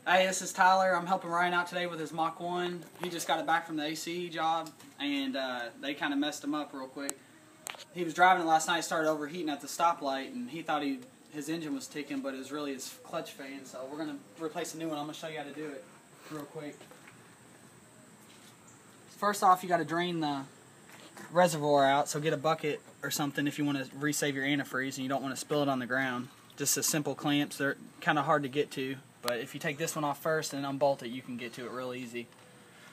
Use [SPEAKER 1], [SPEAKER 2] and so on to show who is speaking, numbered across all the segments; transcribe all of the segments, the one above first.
[SPEAKER 1] Hey, this is Tyler. I'm helping Ryan out today with his Mach 1. He just got it back from the AC job, and they kind of messed him up real quick. He was driving it last night, started overheating at the stoplight, and he thought his engine was ticking, but it was really his clutch fan. So we're going to replace a new one. I'm going to show you how to do it real quick. First off, you got to drain the reservoir out, so get a bucket or something if you want to resave your antifreeze and you don't want to spill it on the ground. Just a simple clamps. They're kind of hard to get to, but if you take this one off first and unbolt it, you can get to it real easy.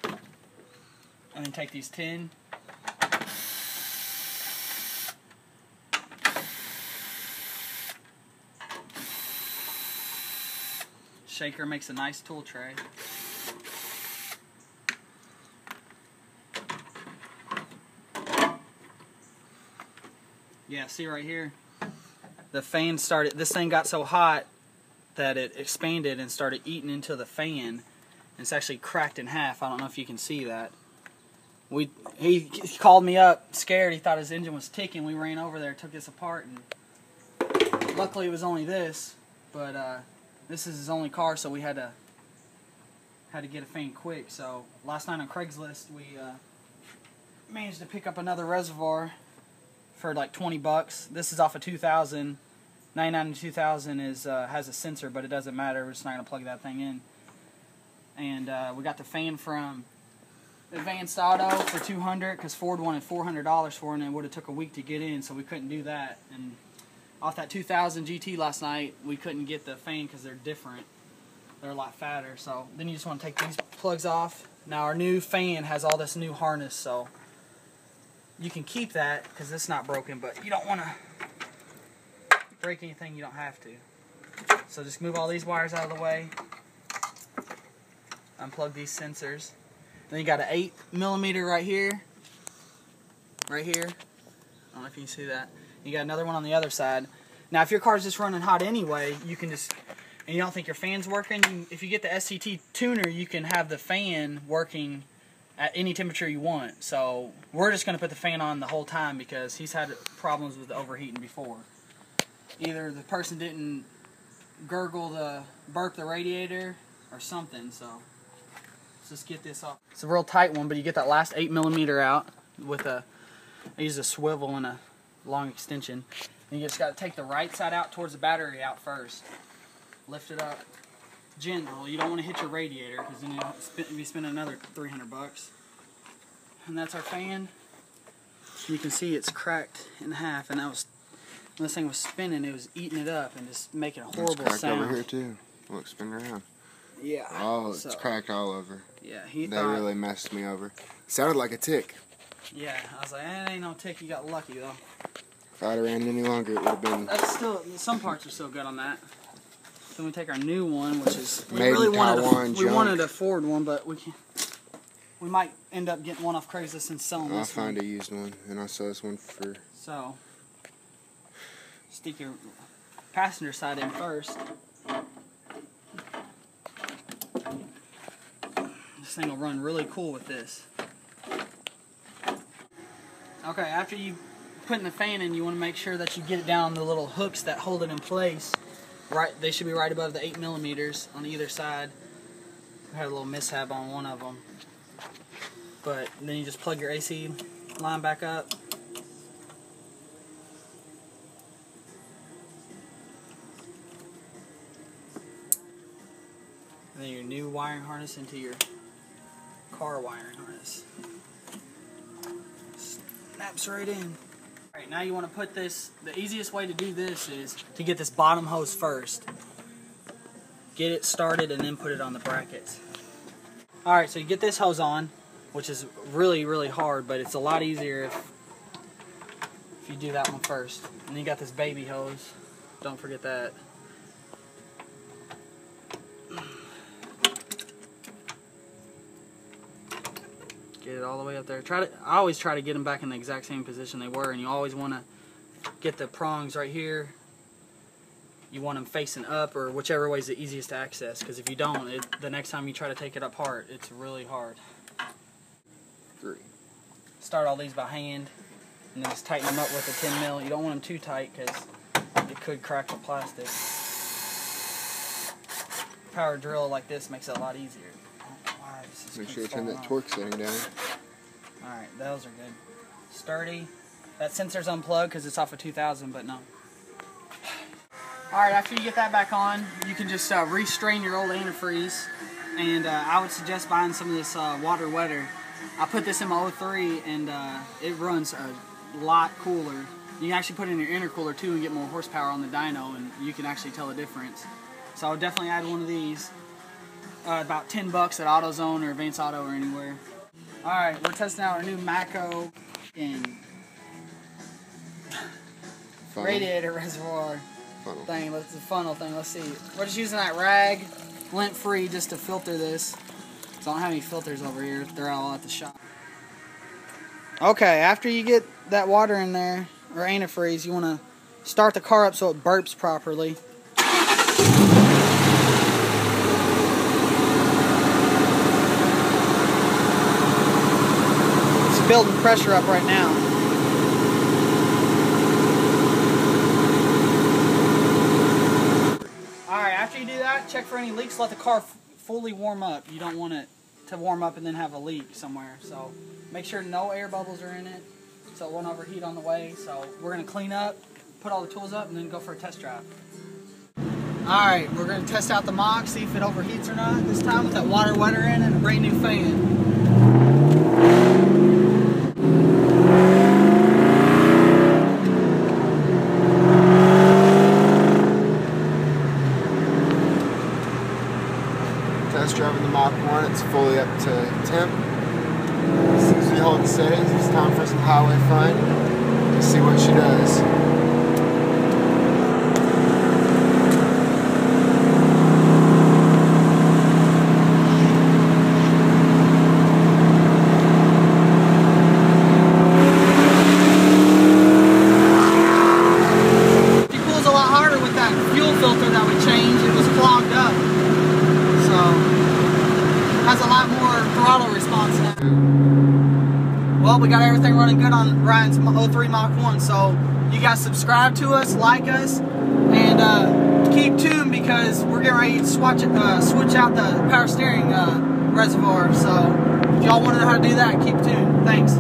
[SPEAKER 1] And then take these 10. Shaker makes a nice tool tray. Yeah, see right here? The fan started, this thing got so hot that it expanded and started eating into the fan. And it's actually cracked in half. I don't know if you can see that. He called me up scared. He thought his engine was ticking. We ran over there, took this apart, and luckily it was only this. But this is his only car, so we had to get a fan quick. So last night on Craigslist, we managed to pick up another reservoir for like 20 bucks. This is off of 2000. 99 to 2000 has a sensor, but it doesn't matter. We're just not going to plug that thing in. And we got the fan from Advanced Auto for $200 because Ford wanted $400 for it, and it would have took a week to get in, so we couldn't do that. And off that 2000 GT last night, we couldn't get the fan because they're different. They're a lot fatter. So then you just want to take these plugs off. Now our new fan has all this new harness, so you can keep that because it's not broken, but you don't want to break anything you don't have to. So just move all these wires out of the way. Unplug these sensors. Then you got an 8mm right here. Right here. I don't know if you can see that. You got another one on the other side. Now if your car's just running hot anyway, you can just, and you don't think your fan's working, if you get the SCT tuner, you can have the fan working at any temperature you want. So we're just going to put the fan on the whole time because he's had problems with overheating before. Either the person didn't burp the radiator or something. So let's just get this off. It's a real tight one, but you get that last 8mm out with I use a swivel and a long extension. And you just got to take the right side out towards the battery out first. Lift it up. Gentle. You don't want to hit your radiator because then you'll be spending another 300 bucks. And that's our fan. You can see it's cracked in half, and that was when this thing was spinning. It was eating it up and just making a horrible sound.
[SPEAKER 2] It's cracked over here too. Look, spin around.
[SPEAKER 1] Yeah.
[SPEAKER 2] Oh, it's cracked all over.
[SPEAKER 1] Yeah,
[SPEAKER 2] that really messed me over. It sounded like a tick.
[SPEAKER 1] Yeah, I was like, it ain't no tick. You got lucky though.
[SPEAKER 2] If I'd have ran any longer, it would have been.
[SPEAKER 1] That's still, some parts are still good on that. Then we take our new one, which is we wanted a Ford one, but we can't. We might end up getting one off Craigslist and selling this one.
[SPEAKER 2] I'll find a used one, and I'll sell this one for.
[SPEAKER 1] So, stick your passenger side in first. This thing will run really cool with this. Okay, after you put the fan in, you want to make sure that you get it down on the little hooks that hold it in place. Right, they should be right above the 8mm on either side. I had a little mishap on one of them. But then you just plug your AC line back up. And then your new wiring harness into your car wiring harness. Snaps right in. Alright, now you want to put this, the easiest way to do this is to get this bottom hose first. Get it started and then put it on the brackets. Alright, so you get this hose on, which is really, really hard, but it's a lot easier if you do that one first. And then you got this baby hose. Don't forget that. Get it all the way up there. I always try to get them back in the exact same position they were, and you always want to get the prongs right here. You want them facing up, or whichever way is the easiest to access, because if you don't, the next time you try to take it apart, it's really hard.
[SPEAKER 2] 3.
[SPEAKER 1] Start all these by hand, and then just tighten them up with a 10mm. You don't want them too tight, because it could crack the plastic. power drill like this makes it a lot easier.
[SPEAKER 2] Make sure you turn that torque setting down.
[SPEAKER 1] Alright, those are good. Sturdy. That sensor's unplugged because it's off of 2000, but no. Alright, after you get that back on, you can just restrain your old antifreeze. And I would suggest buying some of this water wetter. I put this in my 03 and it runs a lot cooler. You can actually put it in your intercooler too and get more horsepower on the dyno, and you can actually tell the difference. So I would definitely add one of these. About $10 at AutoZone or Advance Auto or anywhere. Alright, we're testing out our new Mach in radiator reservoir thing. Let's the funnel thing. Let's see. We're just using that rag, lint free, just to filter this. So I don't have any filters over here. They're all at the shop. Okay, after you get that water in there, or antifreeze, you want to start the car up so it burps properly. It's building pressure up right now. Alright, after you do that, check for any leaks. Let the car fully warm up. You don't want it to warm up and then have a leak somewhere. So make sure no air bubbles are in it so it won't overheat on the way. So we're going to clean up, put all the tools up, and then go for a test drive. Alright, we're going to test out the mach, see if it overheats or not this time with that water wetter in and a brand new fan.
[SPEAKER 2] Test driving the Mach 1, it's fully up to temp. As soon as we hold the settings, it's time for some highway fun. Let's see what she does.
[SPEAKER 1] She cools a lot harder with that fuel filter that we changed. It was clogged up. Has a lot more throttle response now. Well, we got everything running good on Ryan's 03 Mach 1, so you guys subscribe to us, like us, and keep tuned because we're getting ready to switch out the power steering reservoir. So if y'all want to know how to do that, keep tuned. Thanks.